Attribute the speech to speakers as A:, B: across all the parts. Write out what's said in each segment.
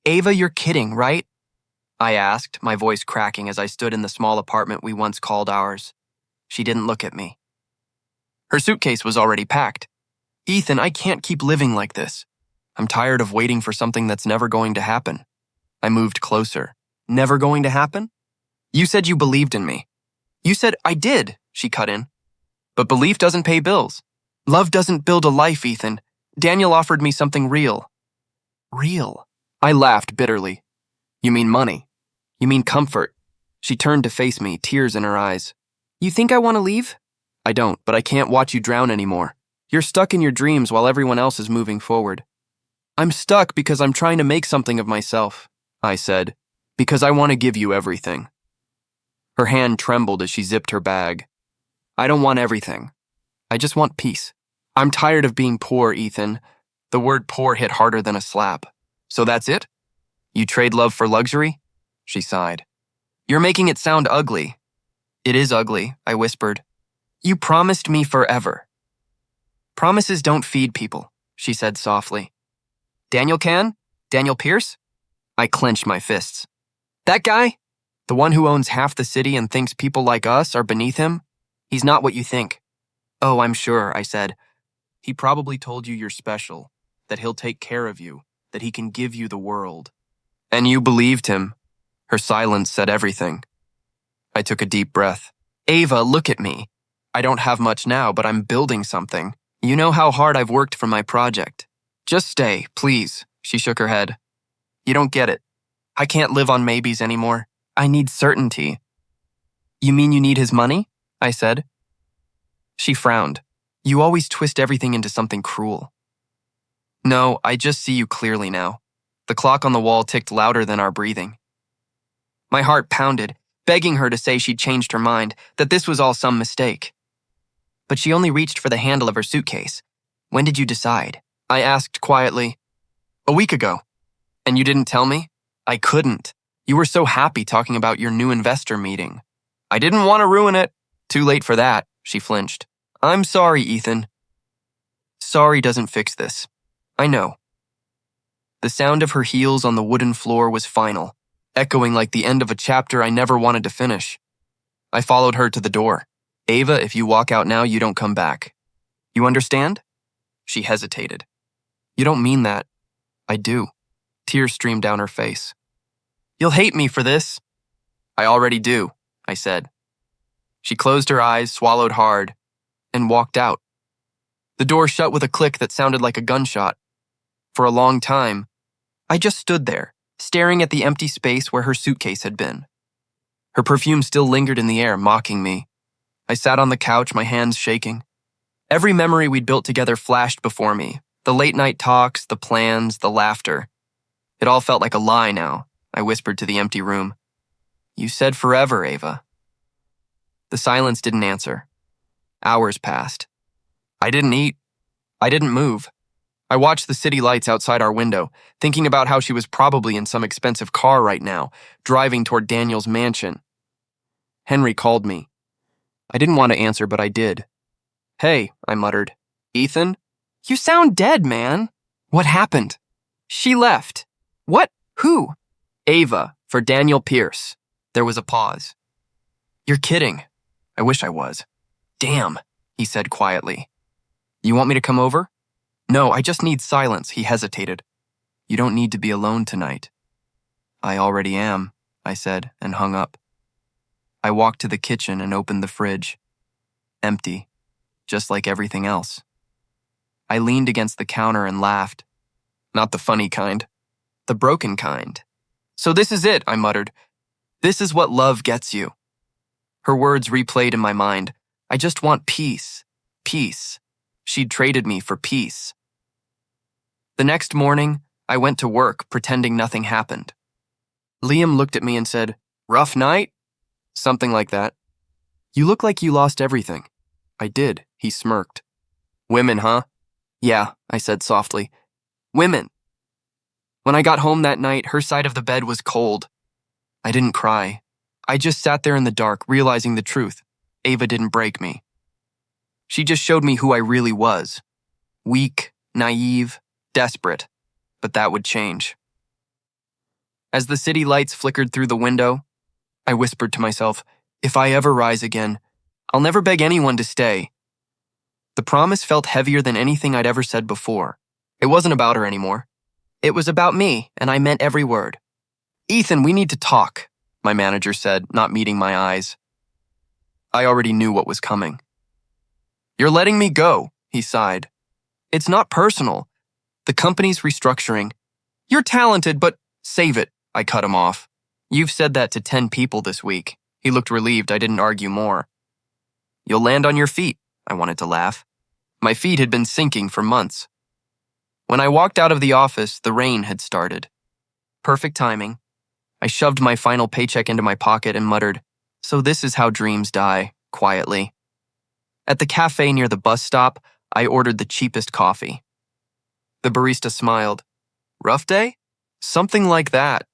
A: Ava, you're kidding, right? I asked, my voice cracking as I stood in the small apartment we once called ours. She didn't look at me. Her suitcase was already packed. Ethan, I can't keep living like this. I'm tired of waiting for something that's never going to happen. I moved closer. Never going to happen? You said you believed in me. You said I did, she cut in. But belief doesn't pay bills. Love doesn't build a life, Ethan. Daniel offered me something real. Real? I laughed bitterly. You mean money? You mean comfort? She turned to face me, tears in her eyes. You think I want to leave? I don't, but I can't watch you drown anymore. You're stuck in your dreams while everyone else is moving forward. I'm stuck because I'm trying to make something of myself, I said, because I want to give you everything. Her hand trembled as she zipped her bag. I don't want everything. I just want peace. I'm tired of being poor, Ethan. The word poor hit harder than a slap. So that's it? You trade love for luxury? She sighed. You're making it sound ugly. It is ugly, I whispered. You promised me forever. Promises don't feed people, she said softly. Daniel can? Daniel Pierce? I clenched my fists. That guy? The one who owns half the city and thinks people like us are beneath him? He's not what you think. Oh, I'm sure, I said. He probably told you you're special, that he'll take care of you, that he can give you the world. And you believed him. Her silence said everything. I took a deep breath. Ava, look at me. I don't have much now, but I'm building something. You know how hard I've worked for my project. Just stay, please, she shook her head. You don't get it. I can't live on maybes anymore. I need certainty. You mean you need his money? I said. She frowned. You always twist everything into something cruel. No, I just see you clearly now. The clock on the wall ticked louder than our breathing. My heart pounded, begging her to say she'd changed her mind, that this was all some mistake. But she only reached for the handle of her suitcase. When did you decide? I asked quietly. A week ago. And you didn't tell me? I couldn't. You were so happy talking about your new investor meeting. I didn't want to ruin it. Too late for that, she flinched. I'm sorry, Ethan. Sorry doesn't fix this. I know. The sound of her heels on the wooden floor was final, echoing like the end of a chapter I never wanted to finish. I followed her to the door. Ava, if you walk out now, you don't come back. You understand? She hesitated. You don't mean that. I do. Tears streamed down her face. You'll hate me for this. I already do, I said. She closed her eyes, swallowed hard, and walked out. The door shut with a click that sounded like a gunshot. For a long time, I just stood there, staring at the empty space where her suitcase had been. Her perfume still lingered in the air, mocking me. I sat on the couch, my hands shaking. Every memory we'd built together flashed before me. The late-night talks, the plans, the laughter. It all felt like a lie now, I whispered to the empty room. You said forever, Ava. The silence didn't answer. Hours passed. I didn't eat. I didn't move. I watched the city lights outside our window, thinking about how she was probably in some expensive car right now, driving toward Daniel's mansion. Henry called me. I didn't want to answer, but I did. Hey, I muttered. Ethan? You sound dead, man. What happened? She left. What? Who? Ava, for Daniel Pierce. There was a pause. You're kidding. I wish I was. Damn, he said quietly. You want me to come over? No, I just need silence, he hesitated. You don't need to be alone tonight. I already am, I said, and hung up. I walked to the kitchen and opened the fridge. Empty, just like everything else. I leaned against the counter and laughed. Not the funny kind. The broken kind. So this is it, I muttered. This is what love gets you. Her words replayed in my mind. I just want peace. Peace. She'd traded me for peace. The next morning, I went to work pretending nothing happened. Liam looked at me and said, Rough night? Something like that. You look like you lost everything. I did, he smirked. Women, huh? Yeah, I said softly. Women. When I got home that night, her side of the bed was cold. I didn't cry. I just sat there in the dark, realizing the truth. Ava didn't break me. She just showed me who I really was. Weak, naive, desperate. But that would change. As the city lights flickered through the window, I whispered to myself, if I ever rise again, I'll never beg anyone to stay. The promise felt heavier than anything I'd ever said before. It wasn't about her anymore. It was about me, and I meant every word. Ethan, we need to talk, my manager said, not meeting my eyes. I already knew what was coming. You're letting me go, he sighed. It's not personal. The company's restructuring. You're talented, but save it, I cut him off. You've said that to 10 people this week. He looked relieved I didn't argue more. You'll land on your feet, I wanted to laugh. My feet had been sinking for months. When I walked out of the office, the rain had started. Perfect timing. I shoved my final paycheck into my pocket and muttered, so this is how dreams die, quietly. At the cafe near the bus stop, I ordered the cheapest coffee. The barista smiled. Rough day? Something like that.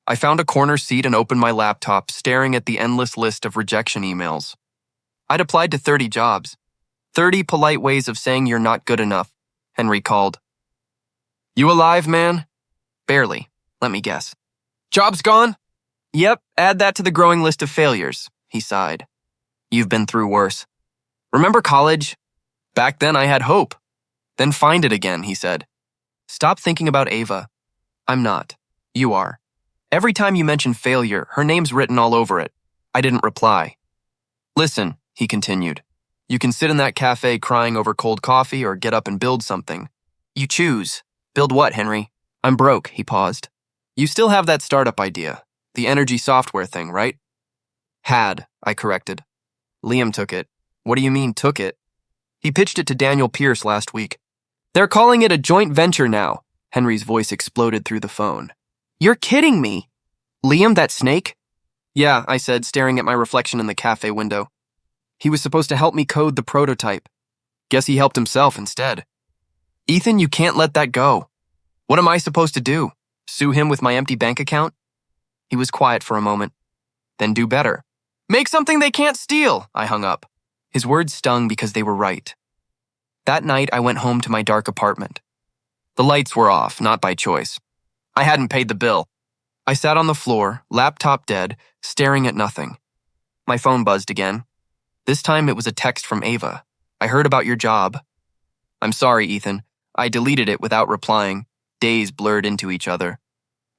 A: I found a corner seat and opened my laptop, staring at the endless list of rejection emails. I'd applied to 30 jobs. 30 polite ways of saying you're not good enough, Henry called. You alive, man? Barely. Let me guess. Job's gone? Yep, add that to the growing list of failures, he sighed. You've been through worse. Remember college? Back then I had hope. Then find it again, he said. Stop thinking about Ava. I'm not. You are. Every time you mention failure, her name's written all over it. I didn't reply. Listen, he continued. You can sit in that cafe crying over cold coffee or get up and build something. You choose. Build what, Henry? I'm broke, he paused. You still have that startup idea. The energy software thing, right? Had, I corrected. Liam took it. What do you mean, took it? He pitched it to Daniel Pierce last week. They're calling it a joint venture now. Henry's voice exploded through the phone. You're kidding me. Liam, that snake? Yeah, I said, staring at my reflection in the cafe window. He was supposed to help me code the prototype. Guess he helped himself instead. Ethan, you can't let that go. What am I supposed to do? Sue him with my empty bank account? He was quiet for a moment. Then do better. Make something they can't steal, I hung up. His words stung because they were right. That night, I went home to my dark apartment. The lights were off, not by choice. I hadn't paid the bill. I sat on the floor, laptop dead, staring at nothing. My phone buzzed again. This time it was a text from Ava. I heard about your job. I'm sorry, Ethan. I deleted it without replying. Days blurred into each other.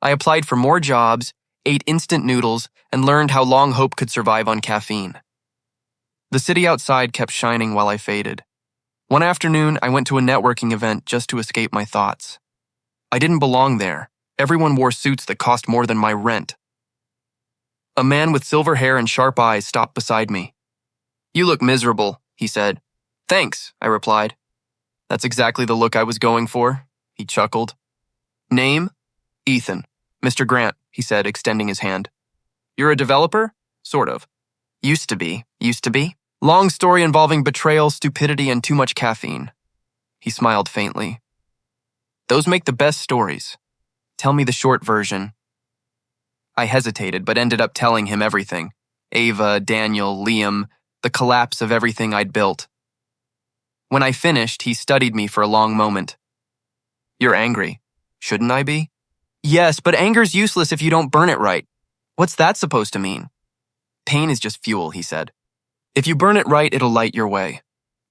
A: I applied for more jobs, ate instant noodles, and learned how long hope could survive on caffeine. The city outside kept shining while I faded. One afternoon, I went to a networking event just to escape my thoughts. I didn't belong there. Everyone wore suits that cost more than my rent. A man with silver hair and sharp eyes stopped beside me. You look miserable, he said. Thanks, I replied. That's exactly the look I was going for, he chuckled. Name? Ethan. Mr. Grant, he said, extending his hand. You're a developer? Sort of. Used to be. Long story involving betrayal, stupidity, and too much caffeine. He smiled faintly. Those make the best stories. Tell me the short version. I hesitated, but ended up telling him everything. Ava, Daniel, Liam, the collapse of everything I'd built. When I finished, he studied me for a long moment. You're angry. Shouldn't I be? Yes, but anger's useless if you don't burn it right. What's that supposed to mean? Pain is just fuel, he said. If you burn it right, it'll light your way.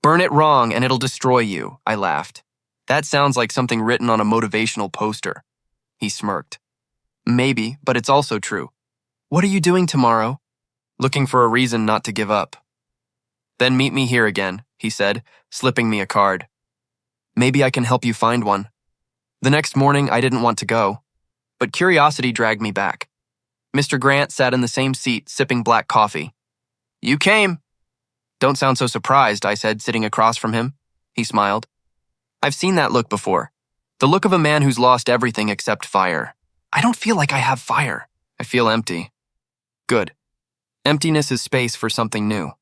A: Burn it wrong and it'll destroy you, I laughed. That sounds like something written on a motivational poster. He smirked. Maybe, but it's also true. What are you doing tomorrow? Looking for a reason not to give up. Then meet me here again, he said, slipping me a card. Maybe I can help you find one. The next morning, I didn't want to go, but curiosity dragged me back. Mr. Grant sat in the same seat, sipping black coffee. You came. Don't sound so surprised, I said, sitting across from him. He smiled. I've seen that look before. The look of a man who's lost everything except fire. I don't feel like I have fire. I feel empty. Good. Emptiness is space for something new.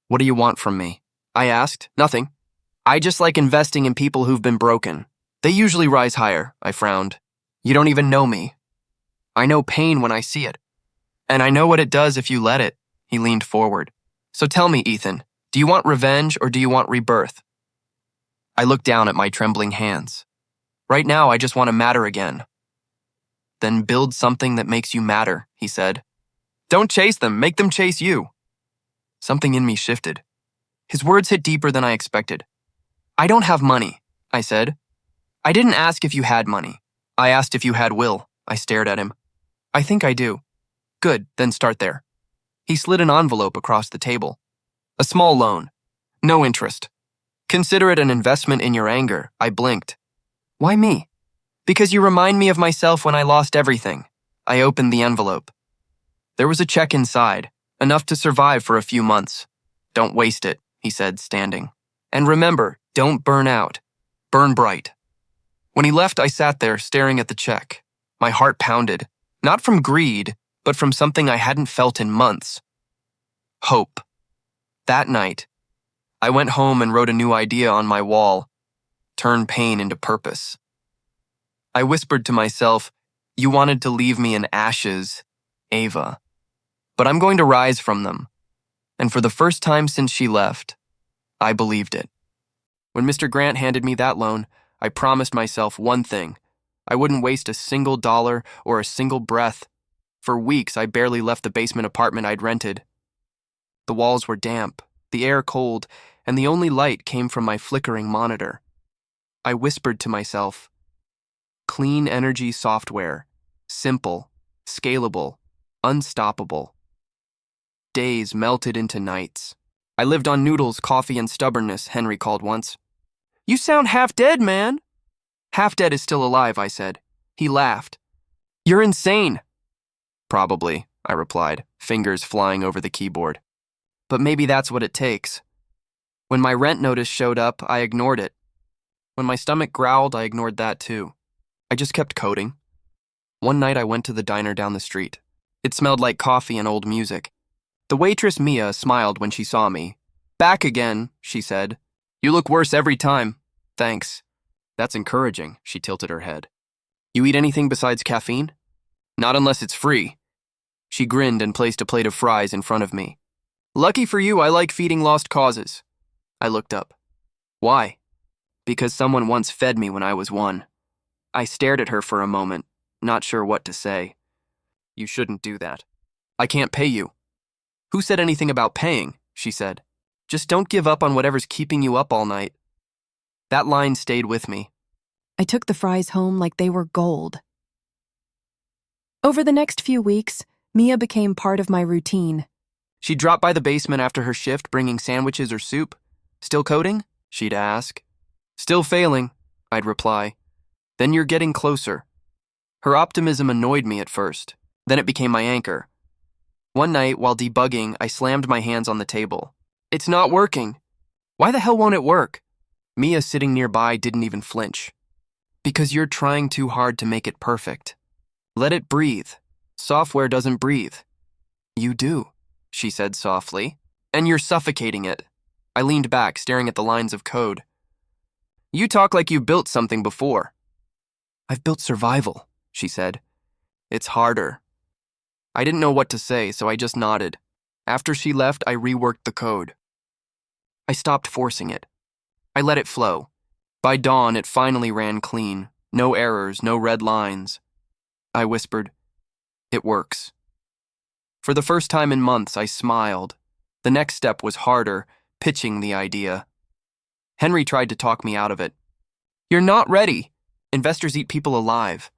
A: What do you want from me? I asked. Nothing. I just like investing in people who've been broken. They usually rise higher, I frowned. You don't even know me. I know pain when I see it. And I know what it does if you let it. He leaned forward. So tell me, Ethan, do you want revenge or do you want rebirth? I looked down at my trembling hands. Right now, I just want to matter again. Then build something that makes you matter, he said. Don't chase them, make them chase you. Something in me shifted. His words hit deeper than I expected. I don't have money, I said. I didn't ask if you had money. I asked if you had will. I stared at him. I think I do. Good, then start there. He slid an envelope across the table. A small loan. No interest. Consider it an investment in your anger. I blinked. Why me? Because you remind me of myself when I lost everything. I opened the envelope. There was a check inside, enough to survive for a few months. Don't waste it, he said, standing. And remember, don't burn out. Burn bright. When he left, I sat there staring at the check. My heart pounded, not from greed, but from something I hadn't felt in months. Hope. That night, I went home and wrote a new idea on my wall. Turn pain into purpose. I whispered to myself, you wanted to leave me in ashes, Ava. But I'm going to rise from them. And for the first time since she left, I believed it. When Mr. Grant handed me that loan, I promised myself one thing. I wouldn't waste a single dollar or a single breath. For weeks, I barely left the basement apartment I'd rented. The walls were damp, the air cold, and the only light came from my flickering monitor. I whispered to myself, clean energy software, simple, scalable, unstoppable. Days melted into nights. I lived on noodles, coffee, and stubbornness, Henry called once. You sound half dead, man. Half dead is still alive, I said. He laughed. You're insane. Probably, I replied, fingers flying over the keyboard. But maybe that's what it takes. When my rent notice showed up, I ignored it. When my stomach growled, I ignored that too. I just kept coding. One night I went to the diner down the street. It smelled like coffee and old music. The waitress Mia smiled when she saw me. Back again, she said. You look worse every time. Thanks. That's encouraging, she tilted her head. You eat anything besides caffeine? Not unless it's free. She grinned and placed a plate of fries in front of me. Lucky for you, I like feeding lost causes. I looked up. Why? Because someone once fed me when I was 1. I stared at her for a moment, not sure what to say. You shouldn't do that. I can't pay you. Who said anything about paying? She said. Just don't give up on whatever's keeping you up all night. That line stayed with me.
B: I took the fries home like they were gold. Over the next few weeks, Mia became part of my routine.
A: She'd drop by the basement after her shift bringing sandwiches or soup. Still coding? She'd ask. Still failing, I'd reply. Then you're getting closer. Her optimism annoyed me at first. Then it became my anchor. One night, while debugging, I slammed my hands on the table. It's not working. Why the hell won't it work? Mia sitting nearby didn't even flinch. Because you're trying too hard to make it perfect. Let it breathe. Software doesn't breathe. You do, she said softly. And you're suffocating it. I leaned back, staring at the lines of code. You talk like you built something before. I've built survival, she said. It's harder. I didn't know what to say, so I just nodded. After she left, I reworked the code. I stopped forcing it. I let it flow. By dawn, it finally ran clean. No errors, no red lines. I whispered, it works. For the first time in months, I smiled. The next step was harder, pitching the idea. Henry tried to talk me out of it. You're not ready. Investors eat people alive.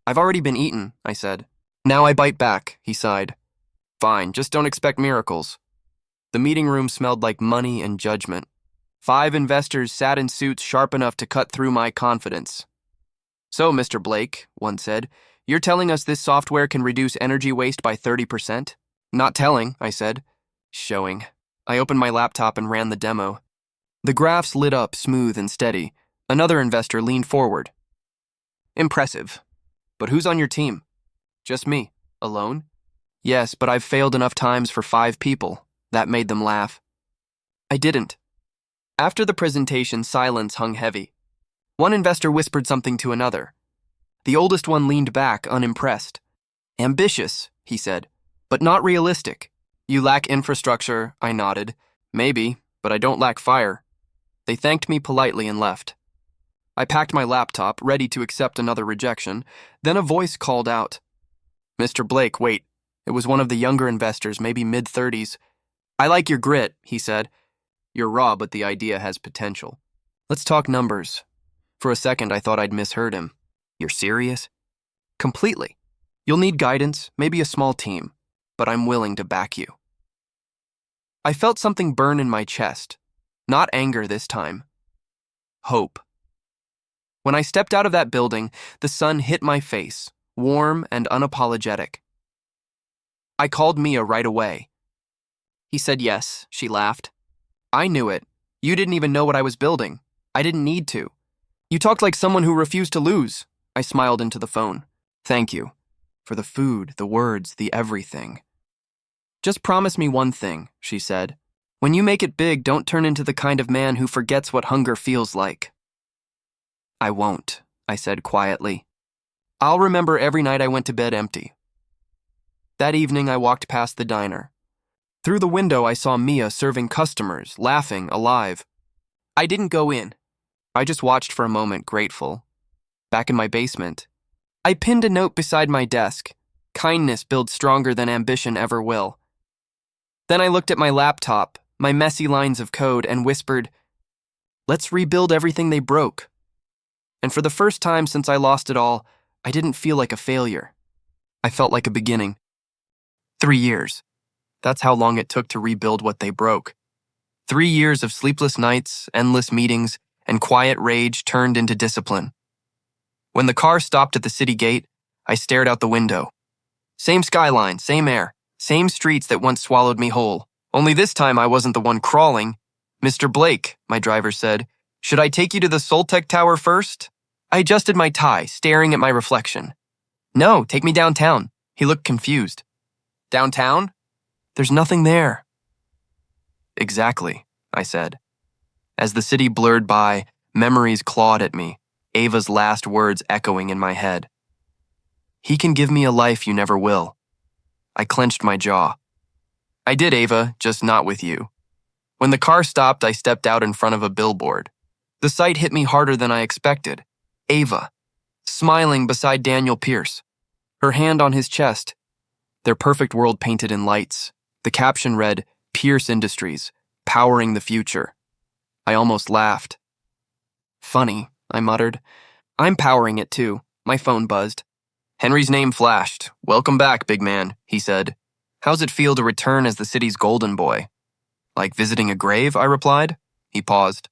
A: I've already been eaten, I said. Now I bite back, he sighed. Fine, just don't expect miracles. The meeting room smelled like money and judgment. 5 investors sat in suits sharp enough to cut through my confidence. So, Mr. Blake, one said, you're telling us this software can reduce energy waste by 30%? Not telling, I said. Showing. I opened my laptop and ran the demo. The graphs lit up smooth and steady. Another investor leaned forward. Impressive. But who's on your team? Just me. Alone? Yes, but I've failed enough times for 5 people. That made them laugh. I didn't. After the presentation, silence hung heavy. One investor whispered something to another. The oldest one leaned back, unimpressed. Ambitious, he said, but not realistic. You lack infrastructure, I nodded. Maybe, but I don't lack fire. They thanked me politely and left. I packed my laptop, ready to accept another rejection. Then a voice called out, "Mr. Blake, wait." It was one of the younger investors, maybe mid-30s. "I like your grit," he said. "You're raw, but the idea has potential. Let's talk numbers." For a second, I thought I'd misheard him. "You're serious?" "Completely. You'll need guidance, maybe a small team, but I'm willing to back you." I felt something burn in my chest. Not anger this time. Hope. When I stepped out of that building, the sun hit my face, warm and unapologetic. I called Mia right away. "He said yes," she laughed. "I knew it. You didn't even know what I was building. I didn't need to. You talked like someone who refused to lose." I smiled into the phone. "Thank you. For the food, the words, the everything." "Just promise me one thing," she said. "When you make it big, don't turn into the kind of man who forgets what hunger feels like." "I won't," I said quietly. "I'll remember every night I went to bed empty." That evening, I walked past the diner. Through the window, I saw Mia serving customers, laughing, alive. I didn't go in. I just watched for a moment, grateful. Back in my basement, I pinned a note beside my desk. "Kindness builds stronger than ambition ever will." Then I looked at my laptop, my messy lines of code, and whispered, "Let's rebuild everything they broke." And for the first time since I lost it all, I didn't feel like a failure. I felt like a beginning. 3 years. That's how long it took to rebuild what they broke. 3 years of sleepless nights, endless meetings, and quiet rage turned into discipline. When the car stopped at the city gate, I stared out the window. Same skyline, same air, same streets that once swallowed me whole. Only this time I wasn't the one crawling. "Mr. Blake," my driver said, "should I take you to the Soltech Tower first?" I adjusted my tie, staring at my reflection. "No, take me downtown." He looked confused. "Downtown? There's nothing there." "Exactly," I said. As the city blurred by, memories clawed at me, Ava's last words echoing in my head. "He can give me a life you never will." I clenched my jaw. "I did, Ava, just not with you." When the car stopped, I stepped out in front of a billboard. The sight hit me harder than I expected. Ava, smiling beside Daniel Pierce, her hand on his chest, their perfect world painted in lights. The caption read, "Pierce Industries, powering the future." I almost laughed. "Funny," I muttered. "I'm powering it too." My phone buzzed. Henry's name flashed. "Welcome back, big man," he said. "How's it feel to return as the city's golden boy?" "Like visiting a grave," I replied. He paused.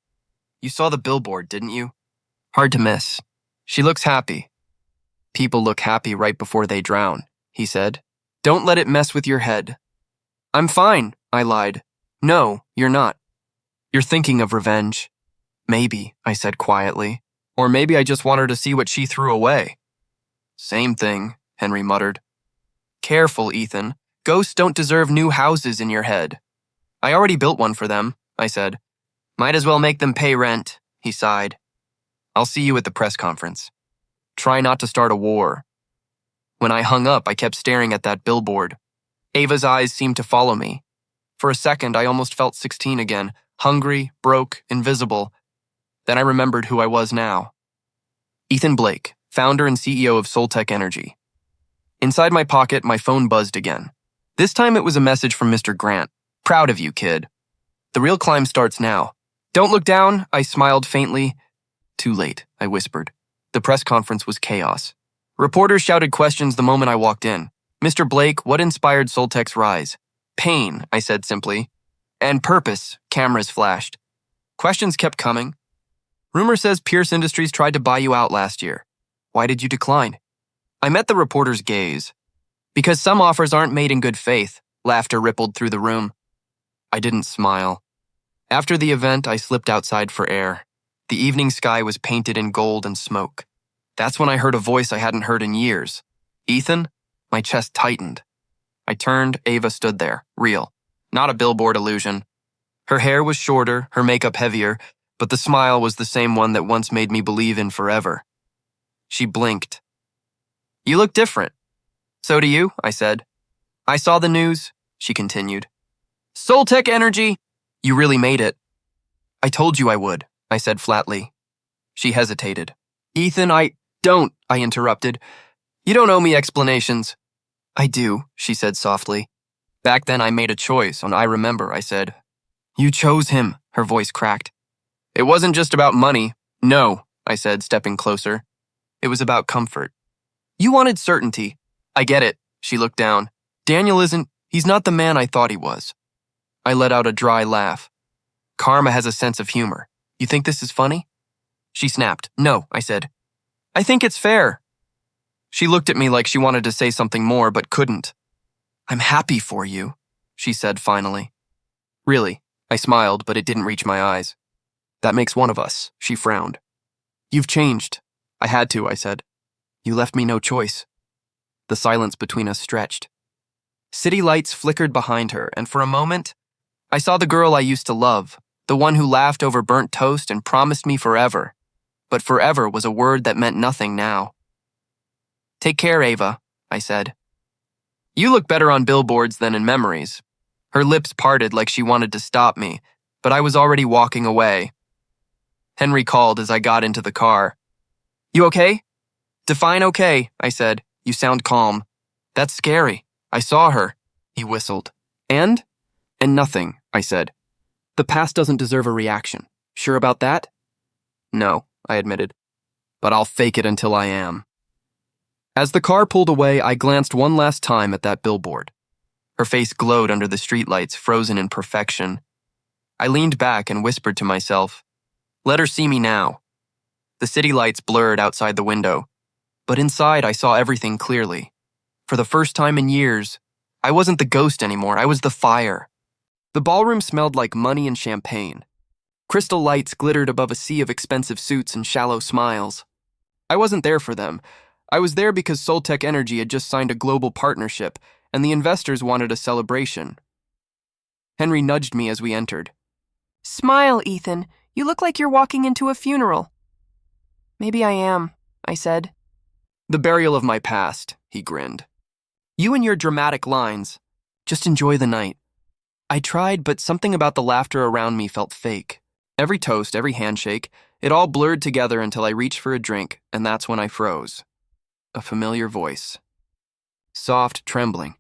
A: "You saw the billboard, didn't you? Hard to miss. She looks happy." "People look happy right before they drown," he said. "Don't let it mess with your head." "I'm fine," I lied. "No, you're not. You're thinking of revenge." "Maybe," I said quietly. "Or maybe I just want her to see what she threw away." "Same thing," Henry muttered. "Careful, Ethan. Ghosts don't deserve new houses in your head." "I already built one for them," I said. "Might as well make them pay rent," he sighed. "I'll see you at the press conference. Try not to start a war." When I hung up, I kept staring at that billboard. Ava's eyes seemed to follow me. For a second, I almost felt 16 again, hungry, broke, invisible. Then I remembered who I was now. Ethan Blake, founder and CEO of Soltech Energy. Inside my pocket, my phone buzzed again. This time it was a message from Mr. Grant. "Proud of you, kid. The real climb starts now." "Don't look down," I smiled faintly. "Too late," I whispered. The press conference was chaos. Reporters shouted questions the moment I walked in. "Mr. Blake, what inspired Soltech's rise?" "Pain," I said simply. "And purpose," cameras flashed. Questions kept coming. "Rumor says Pierce Industries tried to buy you out last year. Why did you decline?" I met the reporter's gaze. "Because some offers aren't made in good faith." Laughter rippled through the room. I didn't smile. After the event, I slipped outside for air. The evening sky was painted in gold and smoke. That's when I heard a voice I hadn't heard in years. "Ethan?" My chest tightened. I turned. Ava stood there, real, not a billboard illusion. Her hair was shorter, her makeup heavier, but the smile was the same one that once made me believe in forever. She blinked. "You look different." "So do you," I said. "I saw the news," she continued. "Soltech Energy! You really made it." "I told you I would," I said flatly. She hesitated. Ethan, don't, I interrupted. You don't owe me explanations. I do, she said softly. Back then I made a choice, and I remember, I said. You chose him, her voice cracked. It wasn't just about money. No, I said, stepping closer. It was about comfort. You wanted certainty. I get it, she looked down. Daniel he's not the man I thought he was. I let out a dry laugh. Karma has a sense of humor. You think this is funny? She snapped. No, I said. I think it's fair. She looked at me like she wanted to say something more, but couldn't. I'm happy for you, she said finally. Really, I smiled, but it didn't reach my eyes. That makes one of us, she frowned. You've changed. I had to, I said. You left me no choice. The silence between us stretched. City lights flickered behind her, and for a moment, I saw the girl I used to love, the one who laughed over burnt toast and promised me forever. But forever was a word that meant nothing now. Take care, Ava, I said. You look better on billboards than in memories. Her lips parted like she wanted to stop me, but I was already walking away. Henry called as I got into the car. You okay? Define okay, I said. You sound calm. That's scary. I saw her, he whistled. And nothing, I said. The past doesn't deserve a reaction. Sure about that? No, I admitted. But I'll fake it until I am. As the car pulled away, I glanced one last time at that billboard. Her face glowed under the streetlights, frozen in perfection. I leaned back and whispered to myself, let her see me now. The city lights blurred outside the window, but inside I saw everything clearly. For the first time in years, I wasn't the ghost anymore, I was the fire. The ballroom smelled like money and champagne. Crystal lights glittered above a sea of expensive suits and shallow smiles. I wasn't there for them. I was there because Soltech Energy had just signed a global partnership, and the investors wanted a celebration. Henry nudged me as we entered. Smile, Ethan. You look like you're walking into a funeral. Maybe I am, I said. The burial of my past, he grinned. You and your dramatic lines. Just enjoy the night. I tried, but something about the laughter around me felt fake. Every toast, every handshake, it all blurred together until I reached for a drink, and that's when I froze. A familiar voice. Soft, trembling.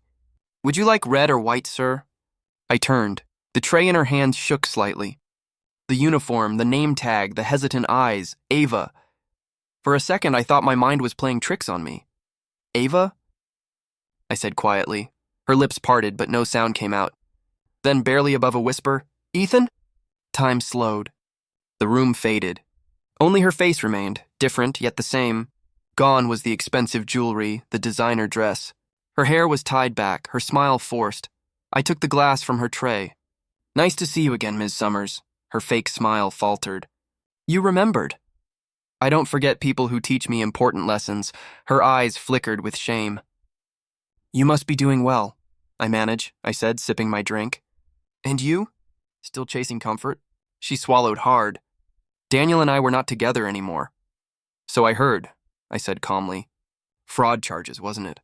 A: Would you like red or white, sir? I turned. The tray in her hand shook slightly. The uniform, the name tag, the hesitant eyes, Ava. For a second, I thought my mind was playing tricks on me. Ava? I said quietly. Her lips parted, but no sound came out. Then, barely above a whisper, Ethan? Time slowed. The room faded. Only her face remained, different yet the same. Gone was the expensive jewelry, the designer dress. Her hair was tied back, her smile forced. I took the glass from her tray. Nice to see you again, Ms. Summers. Her fake smile faltered. You remembered. I don't forget people who teach me important lessons. Her eyes flickered with shame. You must be doing well, I said, sipping my drink. And you? Still chasing comfort? She swallowed hard. Daniel and I were not together anymore. So I heard, I said calmly. Fraud charges, wasn't it?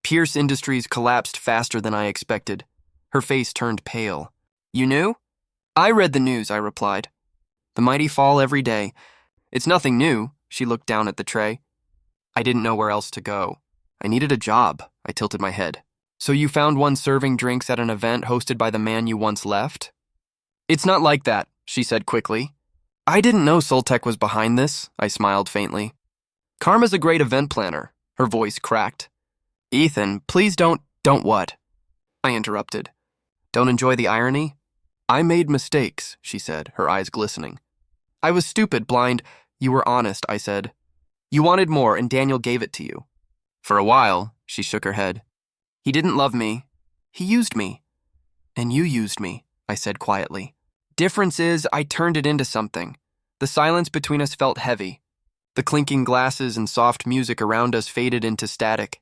A: Pierce Industries collapsed faster than I expected. Her face turned pale. You knew? I read the news, I replied. The mighty fall every day. It's nothing new, she looked down at the tray. I didn't know where else to go. I needed a job, I tilted my head. So you found one serving drinks at an event hosted by the man you once left? It's not like that, she said quickly. I didn't know Soltech was behind this, I smiled faintly. Karma's a great event planner, her voice cracked. Ethan, please don't what? I interrupted. Don't enjoy the irony? I made mistakes, she said, her eyes glistening. I was stupid, blind. You were honest, I said. You wanted more, and Daniel gave it to you. For a while, she shook her head. He didn't love me. He used me. And you used me, I said quietly. Difference is, I turned it into something. The silence between us felt heavy. The clinking glasses and soft music around us faded into static.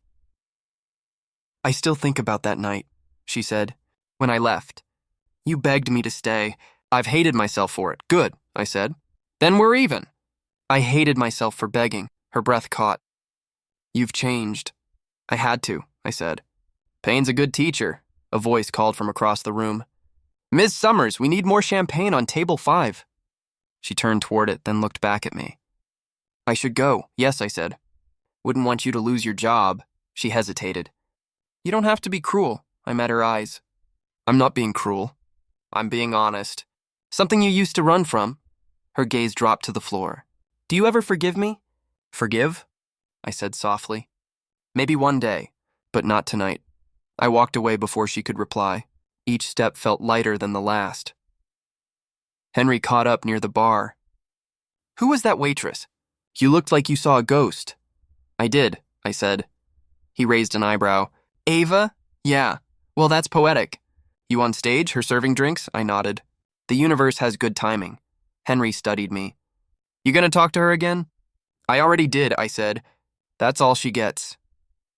A: I still think about that night, she said, when I left. You begged me to stay. I've hated myself for it. Good, I said. Then we're even. I hated myself for begging. Her breath caught. You've changed. I had to, I said. Pain's a good teacher, a voice called from across the room. Ms. Summers, we need more champagne on table 5. She turned toward it, then looked back at me. I should go. Yes, I said. Wouldn't want you to lose your job. She hesitated. You don't have to be cruel. I met her eyes. I'm not being cruel. I'm being honest. Something you used to run from. Her gaze dropped to the floor. Do you ever forgive me? Forgive? I said softly. Maybe one day, but not tonight. I walked away before she could reply. Each step felt lighter than the last. Henry caught up near the bar. Who was that waitress? You looked like you saw a ghost. I did, I said. He raised an eyebrow. Ava? Yeah. Well, that's poetic. You on stage, her serving drinks? I nodded. The universe has good timing. Henry studied me. You gonna talk to her again? I already did, I said. That's all she gets.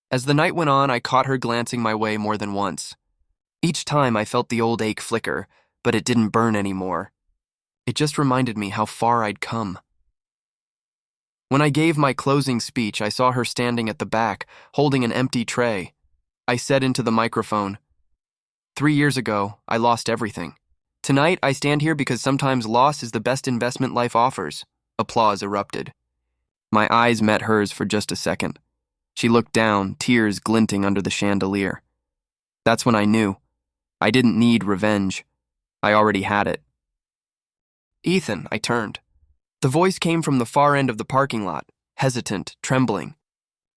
A: As the night went on, I caught her glancing my way more than once. Each time I felt the old ache flicker, but it didn't burn anymore. It just reminded me how far I'd come. When I gave my closing speech, I saw her standing at the back, holding an empty tray. I said into the microphone, 3 years ago, I lost everything. Tonight, I stand here because sometimes loss is the best investment life offers. Applause erupted. My eyes met hers for just a second. She looked down, tears glinting under the chandelier. That's when I knew. I didn't need revenge. I already had it. Ethan, I turned. The voice came from the far end of the parking lot, hesitant, trembling.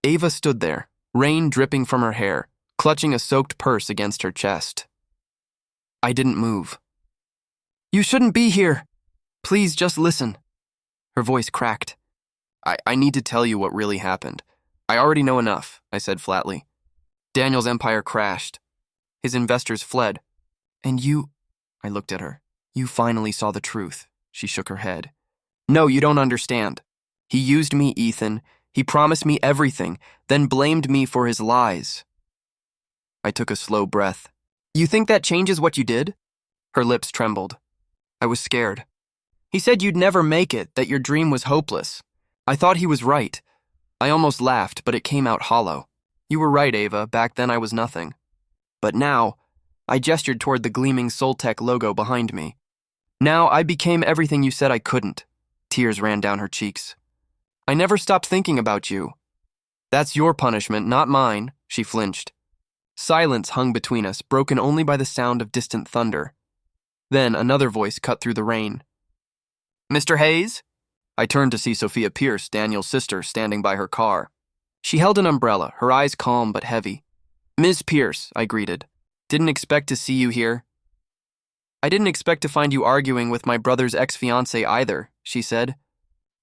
A: Ava stood there, rain dripping from her hair, clutching a soaked purse against her chest. I didn't move. You shouldn't be here. Please just listen. Her voice cracked. I need to tell you what really happened. I already know enough, I said flatly. Daniel's empire crashed. His investors fled. And you... I looked at her. You finally saw the truth. She shook her head. No, you don't understand. He used me, Ethan. He promised me everything, then blamed me for his lies. I took a slow breath. You think that changes what you did? Her lips trembled. I was scared. He said you'd never make it, that your dream was hopeless. I thought he was right. I almost laughed, but it came out hollow. You were right, Ava. Back then I was nothing. But now, I gestured toward the gleaming Soltech logo behind me. Now I became everything you said I couldn't. Tears ran down her cheeks. I never stopped thinking about you. That's your punishment, not mine, she flinched. Silence hung between us, broken only by the sound of distant thunder. Then another voice cut through the rain. Mr. Hayes? I turned to see Sophia Pierce, Daniel's sister, standing by her car. She held an umbrella, her eyes calm but heavy. Ms. Pierce, I greeted. Didn't expect to see you here. I didn't expect to find you arguing with my brother's ex-fiancé either, she said,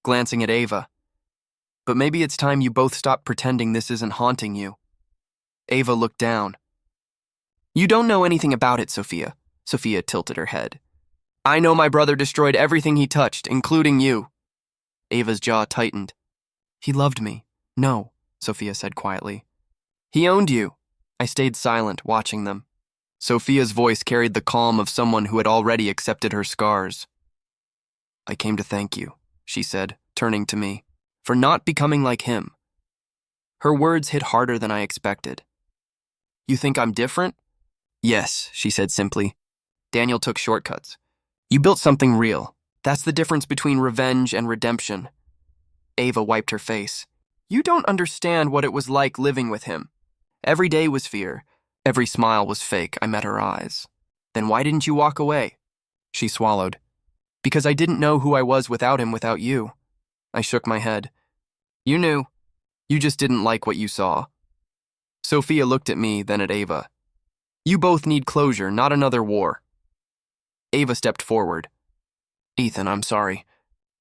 A: glancing at Ava. But maybe it's time you both stop pretending this isn't haunting you. Ava looked down. You don't know anything about it, Sophia. Sophia tilted her head. I know my brother destroyed everything he touched, including you. Ava's jaw tightened. He loved me. No, Sophia said quietly. He owned you. I stayed silent, watching them. Sophia's voice carried the calm of someone who had already accepted her scars. I came to thank you, she said, turning to me, for not becoming like him. Her words hit harder than I expected. You think I'm different? Yes, she said simply. Daniel took shortcuts. You built something real. That's the difference between revenge and redemption. Ava wiped her face. You don't understand what it was like living with him. Every day was fear. Every smile was fake. I met her eyes. Then why didn't you walk away? She swallowed. Because I didn't know who I was without him, without you. I shook my head. You knew. You just didn't like what you saw. Sophia looked at me, then at Ava. You both need closure, not another war. Ava stepped forward. Ethan, I'm sorry.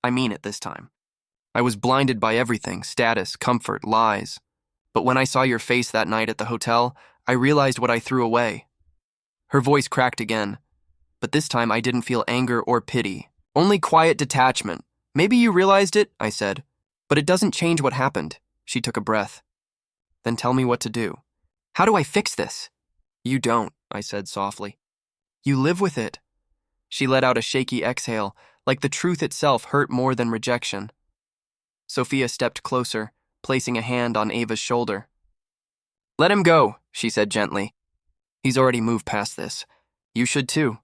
A: I mean it this time. I was blinded by everything, status, comfort, lies. But when I saw your face that night at the hotel, I realized what I threw away. Her voice cracked again. But this time I didn't feel anger or pity. Only quiet detachment. Maybe you realized it, I said. But it doesn't change what happened. She took a breath. Then tell me what to do. How do I fix this? You don't, I said softly. You live with it. She let out a shaky exhale, like the truth itself hurt more than rejection. Sophia stepped closer, placing a hand on Ava's shoulder. Let him go, she said gently. He's already moved past this. You should too.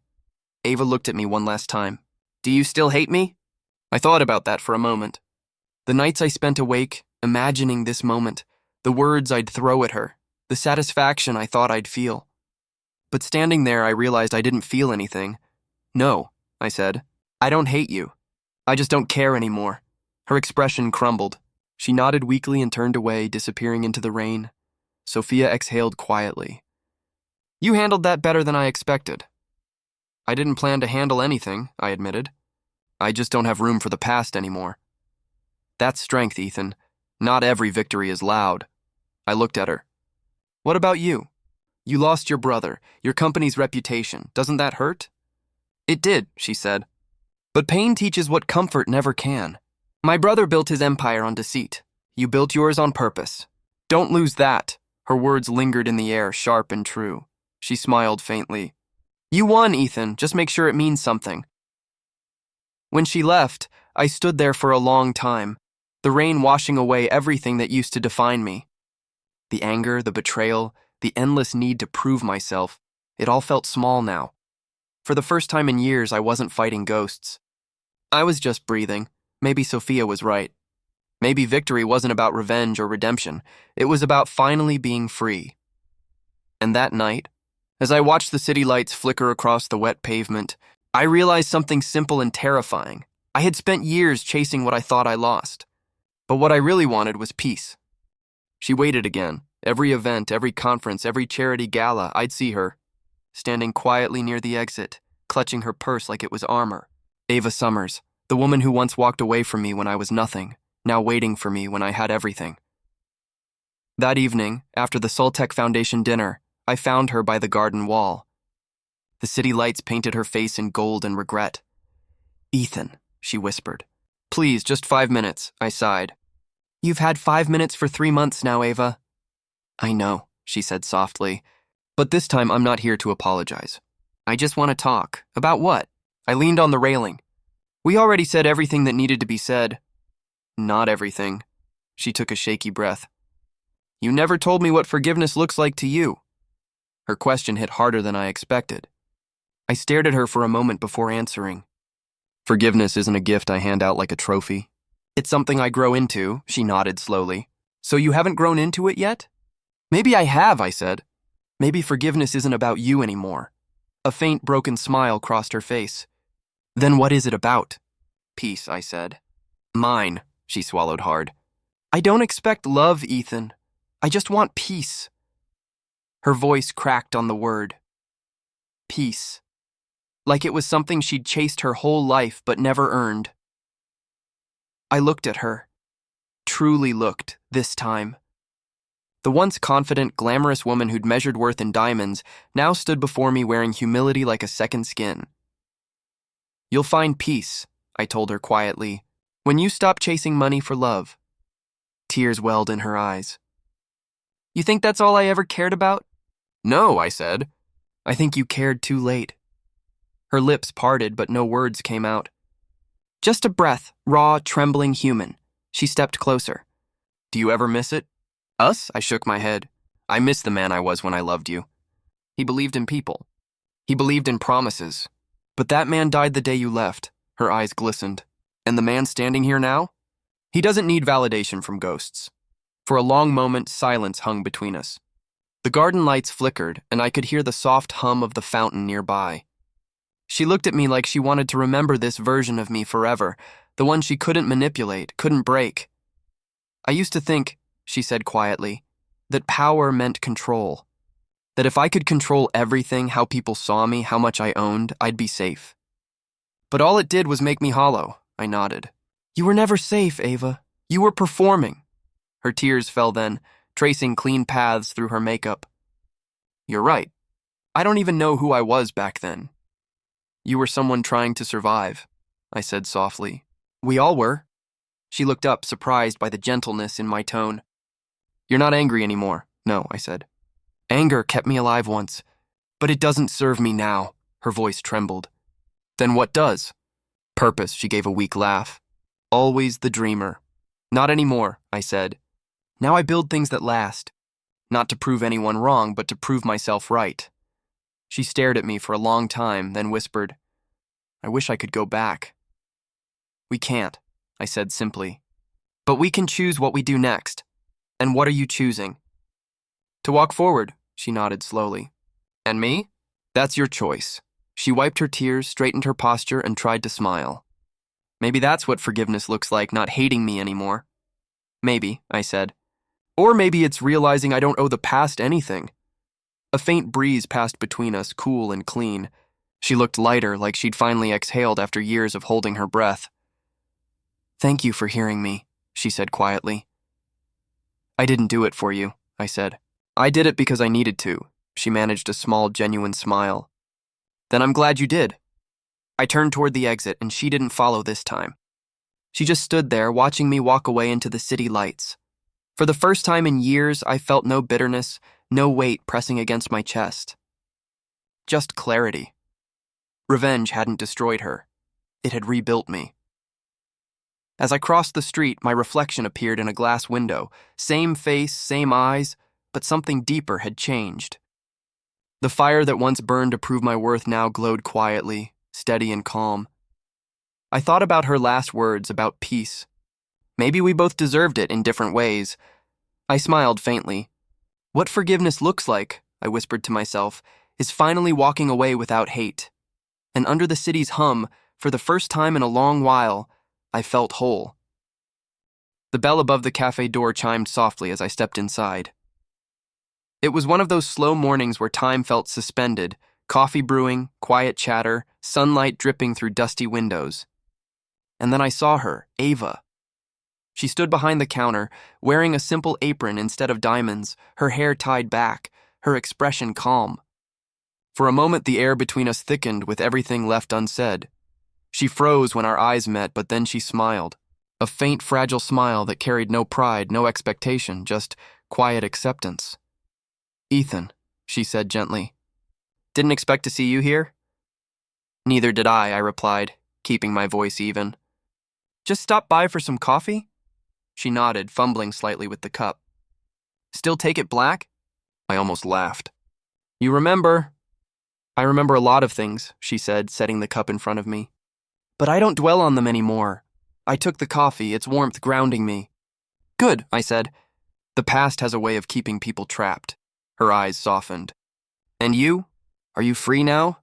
A: Ava looked at me one last time. Do you still hate me? I thought about that for a moment. The nights I spent awake, imagining this moment, the words I'd throw at her, the satisfaction I thought I'd feel. But standing there, I realized I didn't feel anything. No, I said. I don't hate you. I just don't care anymore. Her expression crumbled. She nodded weakly and turned away, disappearing into the rain. Sophia exhaled quietly. You handled that better than I expected. I didn't plan to handle anything, I admitted. I just don't have room for the past anymore. That's strength, Ethan. Not every victory is loud. I looked at her. What about you? You lost your brother, your company's reputation. Doesn't that hurt? It did, she said. But pain teaches what comfort never can. My brother built his empire on deceit. You built yours on purpose. Don't lose that. Her words lingered in the air, sharp and true. She smiled faintly. You won, Ethan. Just make sure it means something. When she left, I stood there for a long time, the rain washing away everything that used to define me. The anger, the betrayal, the endless need to prove myself, it all felt small now. For the first time in years, I wasn't fighting ghosts. I was just breathing. Maybe Sophia was right. Maybe victory wasn't about revenge or redemption. It was about finally being free. And that night, as I watched the city lights flicker across the wet pavement, I realized something simple and terrifying. I had spent years chasing what I thought I lost. But what I really wanted was peace. She waited again. Every event, every conference, every charity gala, I'd see her, standing quietly near the exit, clutching her purse like it was armor. Ava Summers, the woman who once walked away from me when I was nothing, now waiting for me when I had everything. That evening, after the Soltec Foundation dinner, I found her by the garden wall. The city lights painted her face in gold and regret. Ethan, she whispered. Please, just 5 minutes, I sighed. You've had 5 minutes for 3 months now, Ava. I know, she said softly, but this time I'm not here to apologize. I just want to talk. About what? I leaned on the railing. We already said everything that needed to be said. Not everything. She took a shaky breath. You never told me what forgiveness looks like to you. Her question hit harder than I expected. I stared at her for a moment before answering. Forgiveness isn't a gift I hand out like a trophy. It's something I grow into, she nodded slowly. So you haven't grown into it yet? Maybe I have, I said. Maybe forgiveness isn't about you anymore. A faint, broken smile crossed her face. Then what is it about? Peace, I said. Mine, she swallowed hard. I don't expect love, Ethan. I just want peace. Her voice cracked on the word. Peace. Like it was something she'd chased her whole life but never earned. I looked at her. Truly looked, this time. The once confident, glamorous woman who'd measured worth in diamonds now stood before me wearing humility like a second skin. You'll find peace, I told her quietly, when you stop chasing money for love. Tears welled in her eyes. You think that's all I ever cared about? No, I said. I think you cared too late. Her lips parted, but no words came out. Just a breath, raw, trembling human. She stepped closer. Do you ever miss it? Us? I shook my head. I miss the man I was when I loved you. He believed in people. He believed in promises. But that man died the day you left. Her eyes glistened. And the man standing here now? He doesn't need validation from ghosts. For a long moment, silence hung between us. The garden lights flickered, and I could hear the soft hum of the fountain nearby. She looked at me like she wanted to remember this version of me forever, the one she couldn't manipulate, couldn't break. I used to think, she said quietly, that power meant control. That if I could control everything, how people saw me, how much I owned, I'd be safe. But all it did was make me hollow, I nodded. You were never safe, Ava. You were performing. Her tears fell then, tracing clean paths through her makeup. You're right. I don't even know who I was back then. You were someone trying to survive, I said softly. We all were. She looked up, surprised by the gentleness in my tone. You're not angry anymore. No, I said. Anger kept me alive once, but it doesn't serve me now. Her voice trembled. Then what does? Purpose, she gave a weak laugh. Always the dreamer. Not anymore, I said. Now I build things that last. Not to prove anyone wrong, but to prove myself right. She stared at me for a long time, then whispered, I wish I could go back. We can't, I said simply. But we can choose what we do next. And what are you choosing? To walk forward, she nodded slowly. And me? That's your choice. She wiped her tears, straightened her posture, and tried to smile. Maybe that's what forgiveness looks like, not hating me anymore. Maybe, I said. Or maybe it's realizing I don't owe the past anything. A faint breeze passed between us, cool and clean. She looked lighter, like she'd finally exhaled after years of holding her breath. Thank you for hearing me, she said quietly. I didn't do it for you, I said. I did it because I needed to. She managed a small, genuine smile. Then I'm glad you did. I turned toward the exit, and she didn't follow this time. She just stood there, watching me walk away into the city lights. For the first time in years, I felt no bitterness, no weight pressing against my chest. Just clarity. Revenge hadn't destroyed her. It had rebuilt me. As I crossed the street, my reflection appeared in a glass window. Same face, same eyes, but something deeper had changed. The fire that once burned to prove my worth now glowed quietly, steady and calm. I thought about her last words about peace. Maybe we both deserved it in different ways. I smiled faintly. What forgiveness looks like, I whispered to myself, is finally walking away without hate. And under the city's hum, for the first time in a long while, I felt whole. The bell above the cafe door chimed softly as I stepped inside. It was one of those slow mornings where time felt suspended, coffee brewing, quiet chatter, sunlight dripping through dusty windows. And then I saw her, Ava. She stood behind the counter, wearing a simple apron instead of diamonds, her hair tied back, her expression calm. For a moment, the air between us thickened with everything left unsaid. She froze when our eyes met, but then she smiled. A faint, fragile smile that carried no pride, no expectation, just quiet acceptance. Ethan, she said gently. Didn't expect to see you here? Neither did I replied, keeping my voice even. Just stop by for some coffee? She nodded, fumbling slightly with the cup. Still take it black? I almost laughed. You remember? I remember a lot of things, she said, setting the cup in front of me. But I don't dwell on them anymore. I took the coffee, its warmth grounding me. Good, I said. The past has a way of keeping people trapped. Her eyes softened. And you? Are you free now?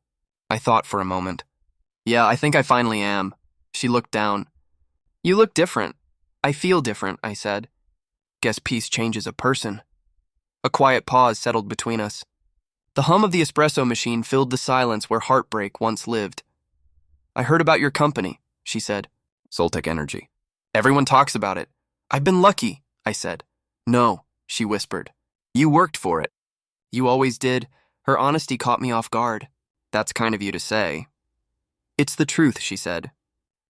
A: I thought for a moment. Yeah, I think I finally am. She looked down. You look different. I feel different, I said. Guess peace changes a person. A quiet pause settled between us. The hum of the espresso machine filled the silence where Heartbreak once lived. I heard about your company, she said. Soltec Energy. Everyone talks about it. I've been lucky, I said. No, she whispered. You worked for it. You always did. Her honesty caught me off guard. That's kind of you to say. It's the truth, she said.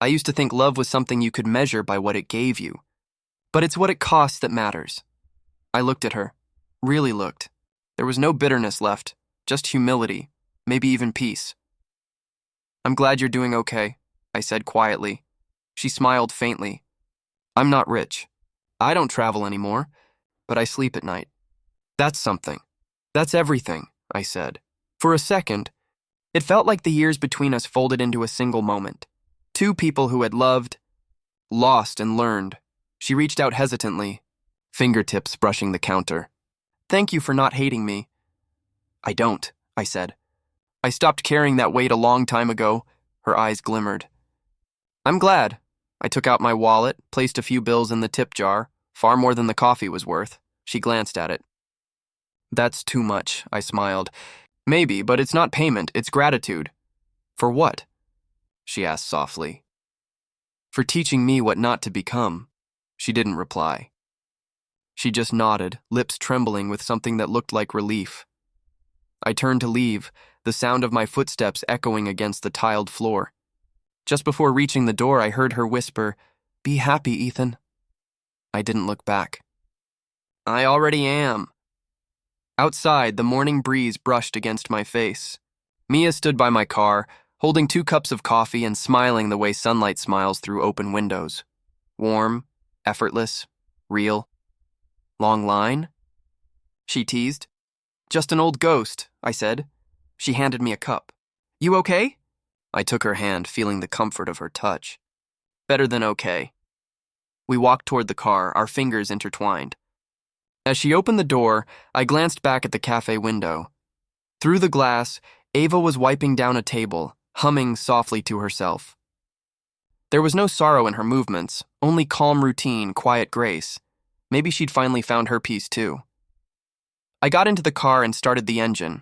A: I used to think love was something you could measure by what it gave you. But it's what it costs that matters. I looked at her. Really looked. There was no bitterness left, just humility, maybe even peace. I'm glad you're doing okay, I said quietly. She smiled faintly. I'm not rich. I don't travel anymore, but I sleep at night. That's something. That's everything, I said. For a second, it felt like the years between us folded into a single moment. Two people who had loved, lost, and learned. She reached out hesitantly, fingertips brushing the counter. Thank you for not hating me. I don't, I said. I stopped carrying that weight a long time ago. Her eyes glimmered. I'm glad. I took out my wallet, placed a few bills in the tip jar, far more than the coffee was worth. She glanced at it. That's too much, I smiled. Maybe, but it's not payment, it's gratitude. For what? She asked softly. For teaching me what not to become. She didn't reply. She just nodded, lips trembling with something that looked like relief. I turned to leave, the sound of my footsteps echoing against the tiled floor. Just before reaching the door, I heard her whisper, "Be happy, Ethan." I didn't look back. I already am. Outside, the morning breeze brushed against my face. Mia stood by my car, holding 2 cups of coffee and smiling the way sunlight smiles through open windows. Warm, effortless, real. Long line? She teased. Just an old ghost, I said. She handed me a cup. You okay? I took her hand, feeling the comfort of her touch. Better than okay. We walked toward the car, our fingers intertwined. As she opened the door, I glanced back at the cafe window. Through the glass, Ava was wiping down a table, humming softly to herself. There was no sorrow in her movements, only calm routine, quiet grace. Maybe she'd finally found her peace too. I got into the car and started the engine.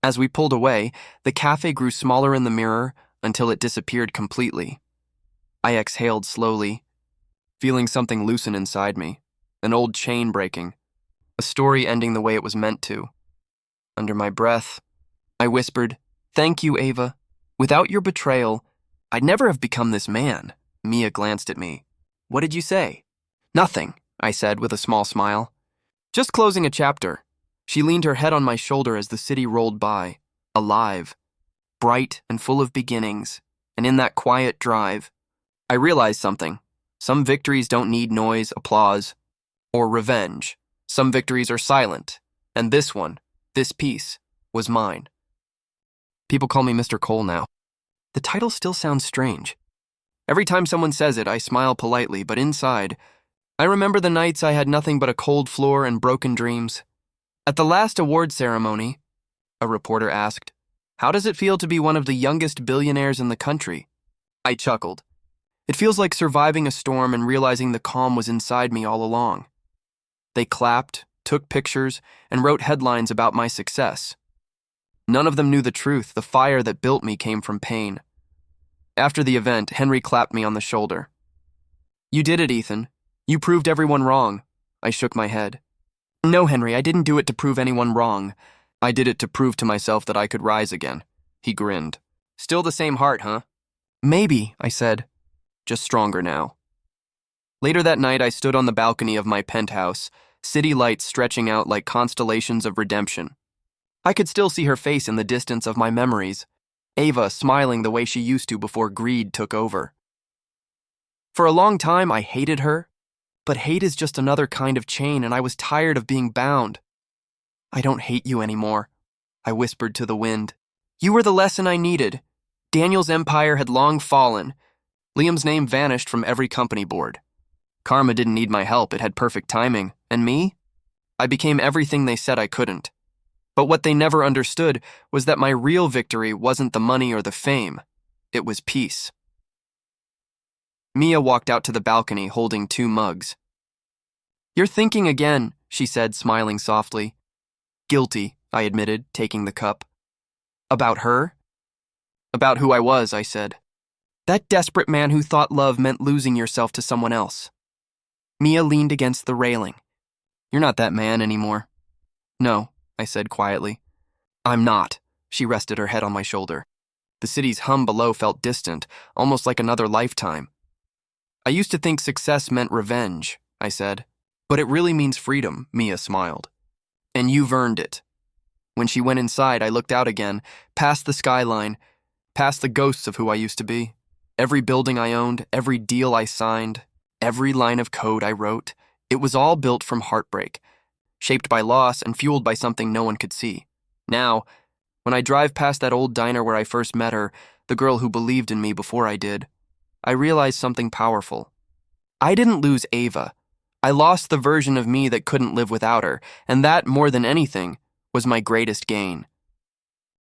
A: As we pulled away, the cafe grew smaller in the mirror until it disappeared completely. I exhaled slowly, feeling something loosen inside me, an old chain breaking, a story ending the way it was meant to. Under my breath, I whispered, "Thank you, Ava. Without your betrayal, I'd never have become this man." Mia glanced at me. "What did you say?" "Nothing," I said with a small smile. "Just closing a chapter." She leaned her head on my shoulder as the city rolled by, alive, bright and full of beginnings, and in that quiet drive, I realized something. Some victories don't need noise, applause, or revenge. Some victories are silent, and this one, this piece, was mine. People call me Mr. Cole now. The title still sounds strange. Every time someone says it, I smile politely, but inside, I remember the nights I had nothing but a cold floor and broken dreams. At the last award ceremony, a reporter asked, "How does it feel to be one of the youngest billionaires in the country?" I chuckled. It feels like surviving a storm and realizing the calm was inside me all along. They clapped, took pictures, and wrote headlines about my success. None of them knew the truth. The fire that built me came from pain. After the event, Henry clapped me on the shoulder. "You did it, Ethan. You proved everyone wrong." I shook my head. "No, Henry, I didn't do it to prove anyone wrong. I did it to prove to myself that I could rise again." He grinned. "Still the same heart, huh?" "Maybe," I said. "Just stronger now." Later that night, I stood on the balcony of my penthouse, city lights stretching out like constellations of redemption. I could still see her face in the distance of my memories, Ava smiling the way she used to before greed took over. For a long time, I hated her, but hate is just another kind of chain, and I was tired of being bound. "I don't hate you anymore," I whispered to the wind. "You were the lesson I needed." Daniel's empire had long fallen. Liam's name vanished from every company board. Karma didn't need my help, it had perfect timing. And me? I became everything they said I couldn't. But what they never understood was that my real victory wasn't the money or the fame. It was peace. Mia walked out to the balcony holding 2 mugs. "You're thinking again," she said, smiling softly. "Guilty," I admitted, taking the cup. "About her?" "About who I was," I said. "That desperate man who thought love meant losing yourself to someone else." Mia leaned against the railing. "You're not that man anymore." "No," I said quietly. "I'm not." She rested her head on my shoulder. The city's hum below felt distant, almost like another lifetime. "I used to think success meant revenge," I said. "But it really means freedom," Mia smiled. "And you've earned it." When she went inside, I looked out again, past the skyline, past the ghosts of who I used to be. Every building I owned, every deal I signed, every line of code I wrote, it was all built from heartbreak, shaped by loss and fueled by something no one could see. Now, when I drive past that old diner where I first met her, the girl who believed in me before I did, I realize something powerful. I didn't lose Ava. I lost the version of me that couldn't live without her, and that, more than anything, was my greatest gain.